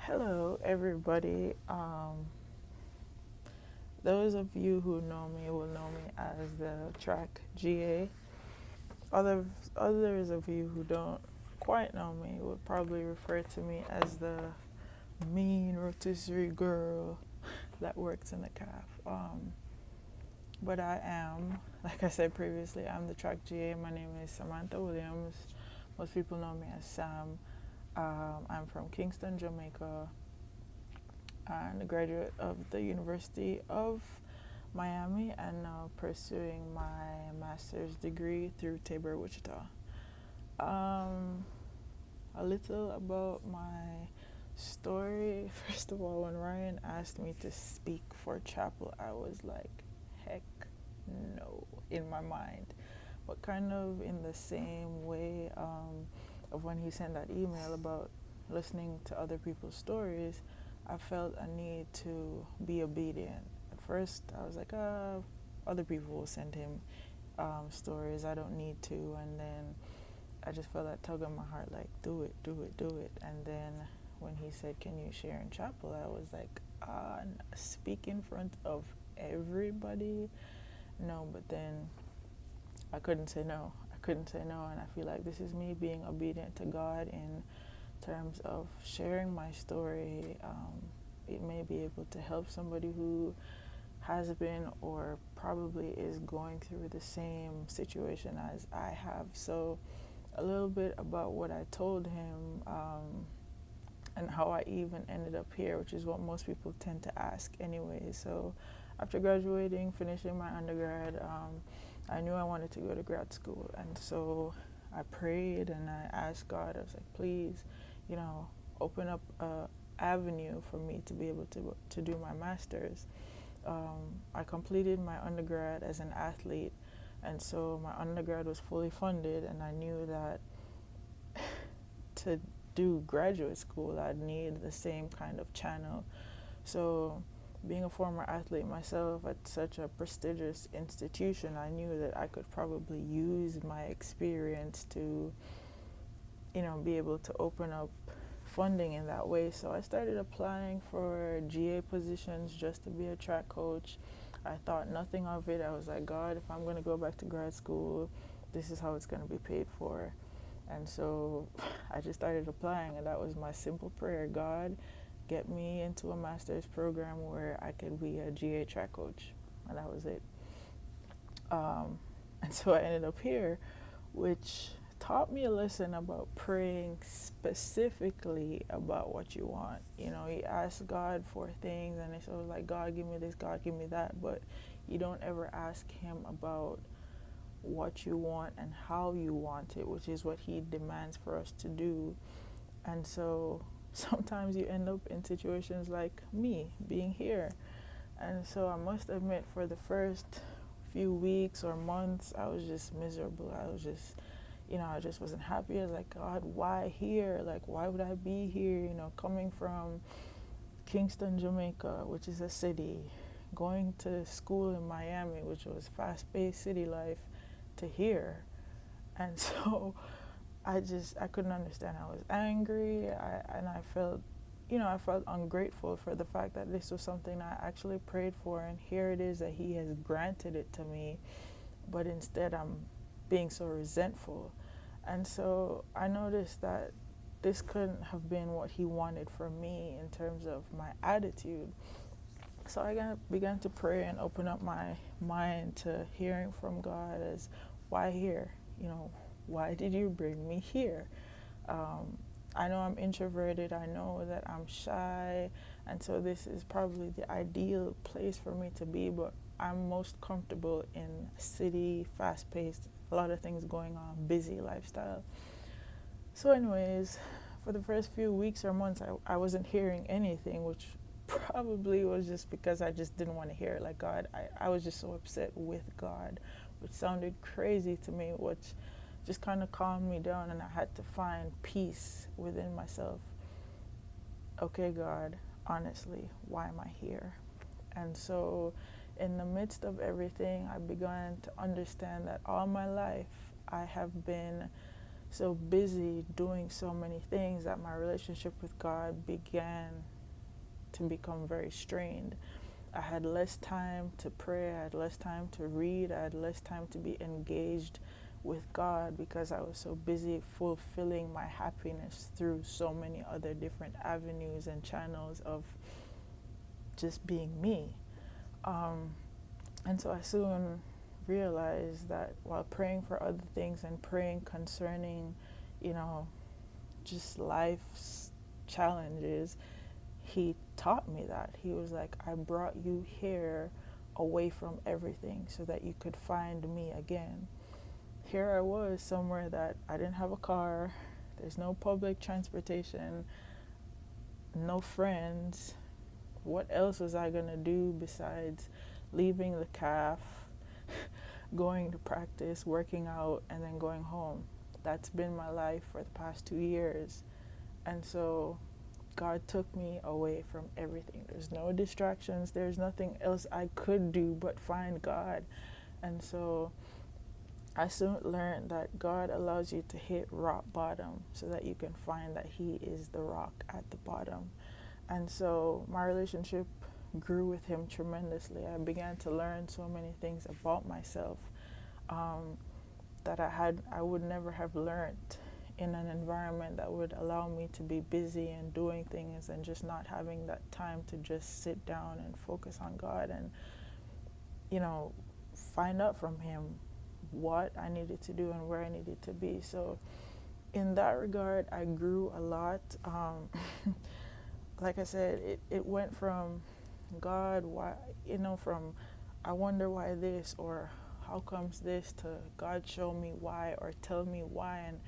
Hello, everybody. Those of you who know me will know me as the track GA. Others, others of you who don't quite know me would probably refer to me as the mean rotisserie girl that works in the calf. But I am, like I said previously, I'm the track GA. My name is Samantha Williams. Most people know me as Sam. I'm from Kingston, Jamaica, and a graduate of the University of Miami, and now pursuing my master's degree through Tabor, Wichita. Um, a little about my story. First of all, when Ryan asked me to speak for chapel, I was like, heck no, in my mind. But kind of in the same way of when he sent that email about listening to other people's stories, I felt a need to be obedient. At first, I was like, other people will send him stories. I don't need to. And then I just felt that tug on my heart, like, do it, do it, do it. And then when he said, can you share in chapel? I was like, speak in front of everybody? No, but then I couldn't say no. I couldn't say no. And I feel like this is me being obedient to God in terms of sharing my story. It may be able to help somebody who has been or probably is going through the same situation as I have. So a little bit about what I told him and how I even ended up here, which is what most people tend to ask anyway. So after graduating, finishing my undergrad, I knew I wanted to go to grad school. And so I prayed and I asked God, I was like, please, open up a avenue for me to be able to do my master's. I completed my undergrad as an athlete, and so my undergrad was fully funded, and I knew that to do graduate school, I'd need the same kind of channel. So being a former athlete myself at such a prestigious institution, I knew that I could probably use my experience to, be able to open up funding in that way. So I started applying for GA positions just to be a track coach. I thought nothing of it. I was like, God, if I'm going to go back to grad school, this is how it's going to be paid for. And so I just started applying, and that was my simple prayer. God, get me into a master's program where I could be a GA track coach. And that was it. And so I ended up here, which taught me a lesson about praying specifically about what you want. You ask God for things, and it's always like, God, give me this, God, give me that. But you don't ever ask him about what you want and how you want it, which is what he demands for us to do. And so sometimes you end up in situations like me being here. And so I must admit, for the first few weeks or months, I was just miserable. I was just, I just wasn't happy. I was like, God, why here? Like, why would I be here? Coming from Kingston, Jamaica, which is a city, going to school in Miami, which was fast-paced city life, to here. And so I couldn't understand. I was angry, and I felt, I felt ungrateful for the fact that this was something I actually prayed for, and here it is that he has granted it to me, but instead I'm being so resentful. And so I noticed that this couldn't have been what he wanted from me in terms of my attitude. So I began to pray and open up my mind to hearing from God as, why here? Why did you bring me here? I know I'm introverted. I know that I'm shy. And so this is probably the ideal place for me to be, but I'm most comfortable in a city, fast-paced, a lot of things going on, busy lifestyle. So anyways, for the first few weeks or months, I wasn't hearing anything, which probably was just because I just didn't want to hear it. Like, God, I was just so upset with God, which sounded crazy to me, which just kind of calmed me down, and I had to find peace within myself. Okay, God, honestly, why am I here? And so in the midst of everything, I began to understand that all my life I have been so busy doing so many things that my relationship with God began to become very strained. I had less time to pray, I had less time to read, I had less time to be engaged with God because I was so busy fulfilling my happiness through so many other different avenues and channels of just being me. And so I soon realized that while praying for other things and praying concerning, you know, just life's challenges, he taught me that. He was like, I brought you here away from everything so that you could find me again. Here I was somewhere that I didn't have a car, there's no public transportation, no friends. What else was I gonna do besides leaving the calf, going to practice, working out, and then going home? That's been my life for the past 2 years. And so God took me away from everything. There's no distractions. There's nothing else I could do but find God. And so I soon learned that God allows you to hit rock bottom so that you can find that He is the rock at the bottom. And so my relationship grew with Him tremendously. I began to learn so many things about myself that I would never have learned in an environment that would allow me to be busy and doing things and just not having that time to just sit down and focus on God and, you know, find out from Him what I needed to do and where I needed to be. So in that regard, I grew a lot. Like I said, it went from God, why, from I wonder why this, or how comes this, to God show me why or tell me why. And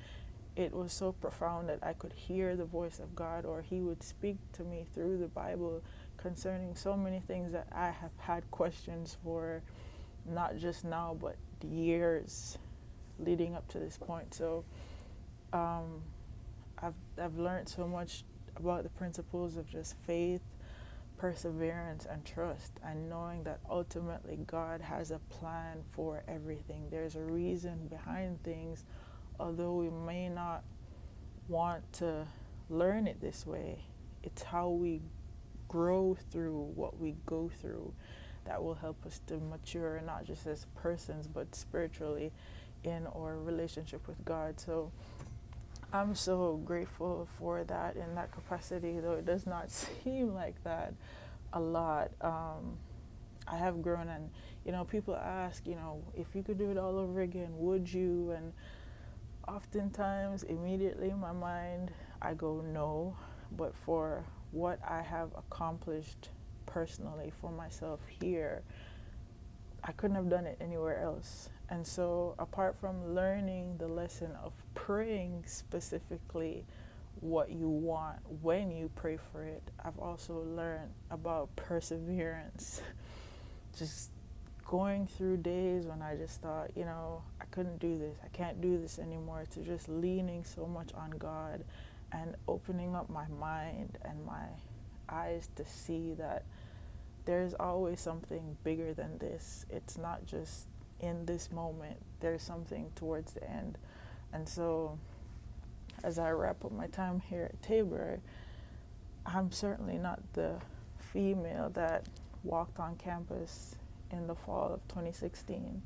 it was so profound that I could hear the voice of God, or He would speak to me through the Bible concerning so many things that I have had questions for, not just now, but years leading up to this point. So I've learned so much about the principles of just faith, perseverance, and trust, and knowing that ultimately God has a plan for everything. There's a reason behind things, although we may not want to learn it this way. It's how we grow through what we go through that will help us to mature, not just as persons, but spiritually in our relationship with God. So I'm so grateful for that in that capacity, though it does not seem like that a lot. I have grown, and people ask, if you could do it all over again, would you? And oftentimes, immediately in my mind, I go no. But for what I have accomplished personally for myself here, I couldn't have done it anywhere else. And so apart from learning the lesson of praying specifically what you want when you pray for it, I've also learned about perseverance. Just going through days when I just thought, I couldn't do this, I can't do this anymore, to just leaning so much on God and opening up my mind and my eyes to see that there's always something bigger than this. It's not just in this moment, there's something towards the end. And so as I wrap up my time here at Tabor, I'm certainly not the female that walked on campus in the fall of 2016.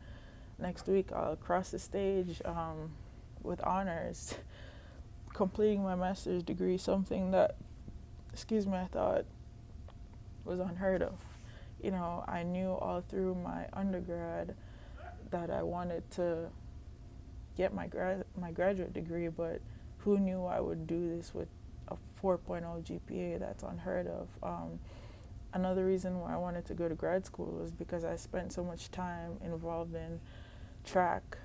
Next week I'll cross the stage with honors, completing my master's degree, something that, I thought was unheard of. I knew all through my undergrad that I wanted to get my graduate degree, but who knew I would do this with a 4.0 GPA? That's unheard of. Another reason why I wanted to go to grad school was because I spent so much time involved in track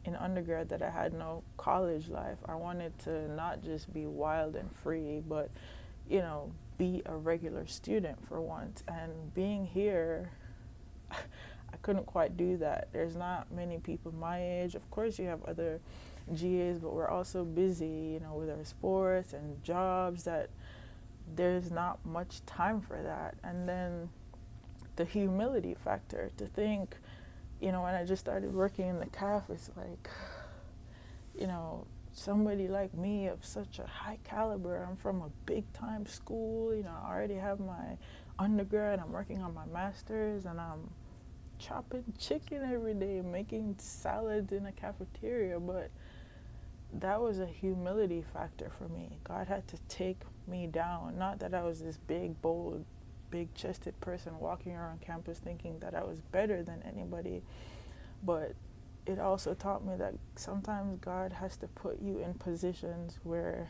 in undergrad that I had no college life. I wanted to not just be wild and free, but be a regular student for once. And being here, I couldn't quite do that. There's not many people my age. Of course you have other GAs, but we're also busy, with our sports and jobs, that there's not much time for that. And then the humility factor, to think, when I just started working in the CAF, it's like, somebody like me of such a high caliber. I'm from a big time school, I already have my undergrad, I'm working on my master's, and I'm chopping chicken every day, making salads in a cafeteria. But that was a humility factor for me. God had to take me down. Not that I was this big, bold, big chested person walking around campus thinking that I was better than anybody, but it also taught me that sometimes God has to put you in positions where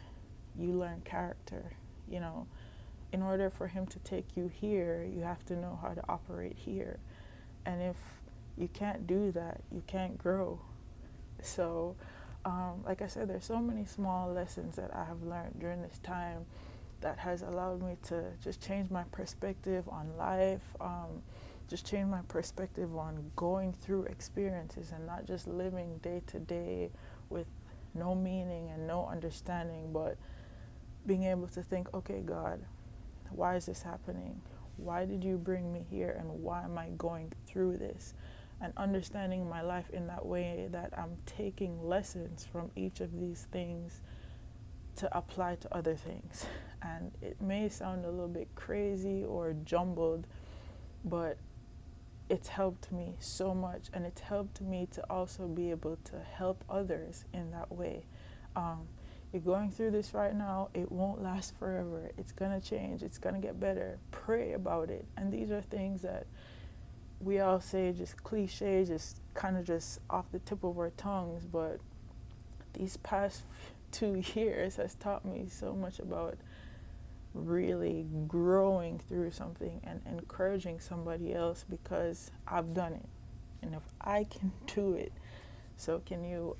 you learn character. In order for him to take you here, you have to know how to operate here. And if you can't do that, you can't grow. So, like I said, there's so many small lessons that I have learned during this time that has allowed me to just change my perspective on life, just change my perspective on going through experiences and not just living day to day with no meaning and no understanding, but being able to think, okay, God, why is this happening? Why did you bring me here, and why am I going through this? And understanding my life in that way, that I'm taking lessons from each of these things to apply to other things. And it may sound a little bit crazy or jumbled, but it's helped me so much, and it's helped me to also be able to help others in that way. You're going through this right now, it won't last forever. It's gonna change, it's gonna get better. Pray about it. And these are things that we all say, just cliche, just kind of just off the tip of our tongues, but these past 2 years has taught me so much about really growing through something and encouraging somebody else, because I've done it. And if I can do it, so can you.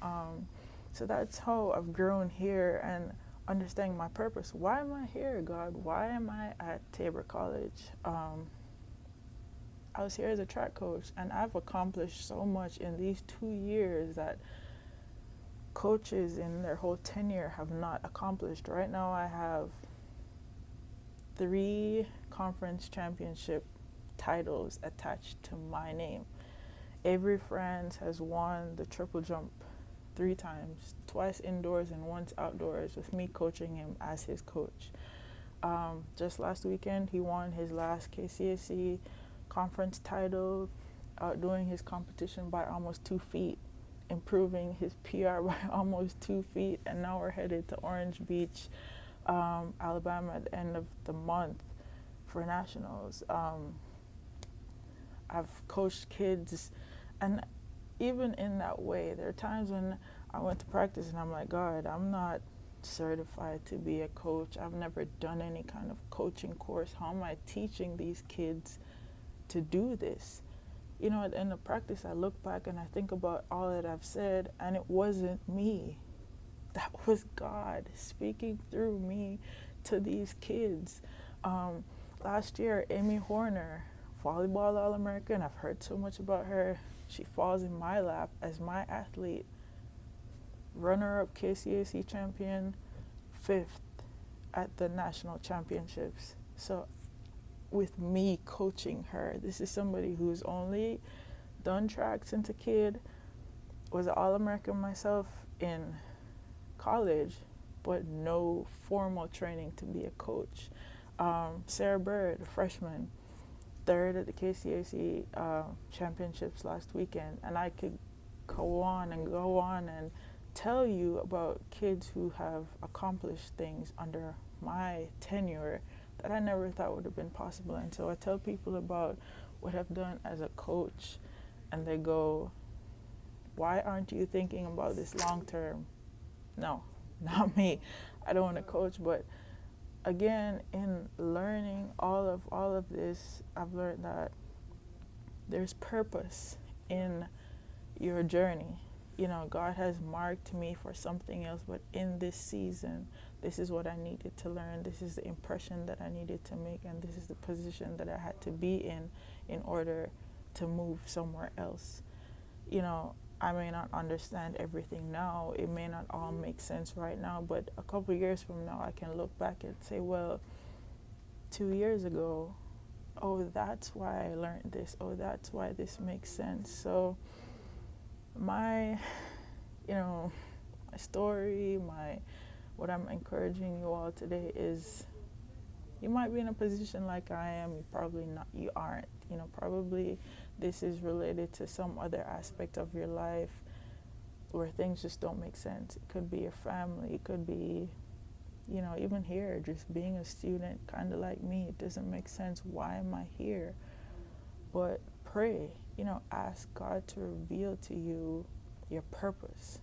So that's how I've grown here and understanding my purpose. Why am I here, God? Why am I at Tabor College? I was here as a track coach, and I've accomplished so much in these 2 years that coaches in their whole tenure have not accomplished. Right now I have 3 conference championship titles attached to my name. Avery France has won the triple jump 3 times, twice indoors and once outdoors, with me coaching him as his coach. Just last weekend, he won his last KCAC conference title, outdoing his competition by almost 2 feet, improving his PR by almost 2 feet, and now we're headed to Orange Beach, Alabama at the end of the month for nationals. I've coached kids, and even in that way, there are times when I went to practice and I'm like, God, I'm not certified to be a coach. I've never done any kind of coaching course. How am I teaching these kids to do this? At the end of practice, I look back and I think about all that I've said, and it wasn't me. That was God speaking through me to these kids. Last year, Amy Horner, volleyball All-American, I've heard so much about her. She falls in my lap as my athlete. Runner-up KCAC champion, 5th at the national championships. So with me coaching her, this is somebody who's only done track since a kid, was an All-American myself in college, but no formal training to be a coach. Sarah Bird, a freshman, 3rd at the KCAC championships last weekend, and I could go on and tell you about kids who have accomplished things under my tenure that I never thought would have been possible. And so I tell people about what I've done as a coach, and they go, why aren't you thinking about this long term? No, not me. I don't want to coach, but again, in learning all of this, I've learned that there's purpose in your journey. God has marked me for something else, but in this season, this is what I needed to learn. This is the impression that I needed to make, and this is the position that I had to be in order to move somewhere else. I may not understand everything now. It may not all make sense right now, but a couple years from now, I can look back and say, well, 2 years ago, oh, that's why I learned this. Oh, that's why this makes sense. So my my story, what I'm encouraging you all today is you might be in a position like I am, you aren't. Probably this is related to some other aspect of your life where things just don't make sense. It could be your family, it could be, even here, just being a student, kind of like me, it doesn't make sense. Why am I here? But pray, ask God to reveal to you your purpose.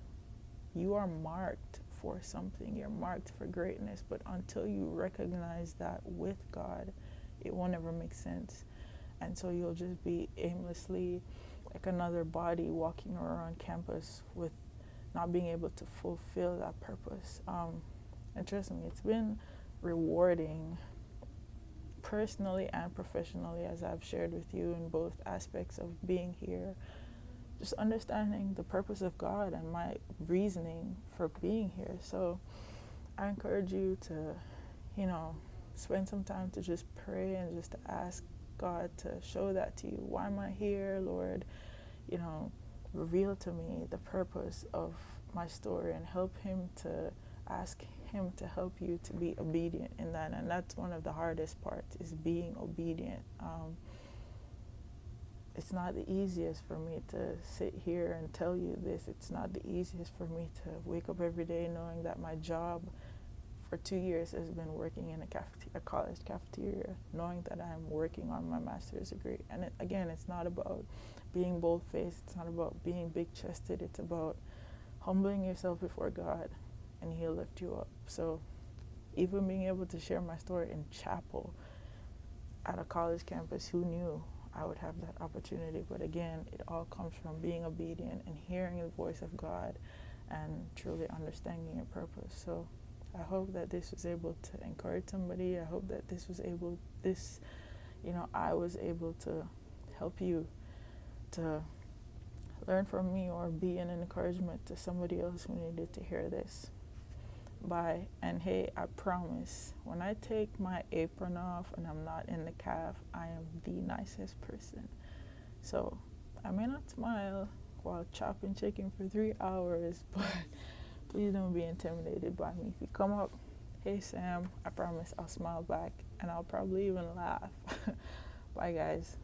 You are marked for something, you're marked for greatness, but until you recognize that with God, it won't ever make sense. And so you'll just be aimlessly like another body walking around campus with not being able to fulfill that purpose. And trust me, it's been rewarding personally and professionally, as I've shared with you in both aspects of being here, just understanding the purpose of God and my reasoning for being here. So I encourage you to, spend some time to just pray and just to ask God to show that to you. Why am I here, Lord? Reveal to me the purpose of my story and ask him to help you to be obedient in that. And that's one of the hardest parts, is being obedient. It's not the easiest for me to sit here and tell you this. It's not the easiest for me to wake up every day knowing that my job for 2 years has been working in a college cafeteria, knowing that I'm working on my master's degree. And again, it's not about being bold-faced. It's not about being big-chested. It's about humbling yourself before God, and he'll lift you up. So even being able to share my story in chapel at a college campus, who knew I would have that opportunity? But again, it all comes from being obedient and hearing the voice of God and truly understanding your purpose. So I hope that this was able to encourage somebody. I hope that I was able to help you to learn from me or be an encouragement to somebody else who needed to hear this. Bye. And hey, I promise, when I take my apron off and I'm not in the caf, I am the nicest person. So I may not smile while chopping chicken for 3 hours, but please don't be intimidated by me. If you come up, hey Sam, I promise I'll smile back and I'll probably even laugh. Bye guys.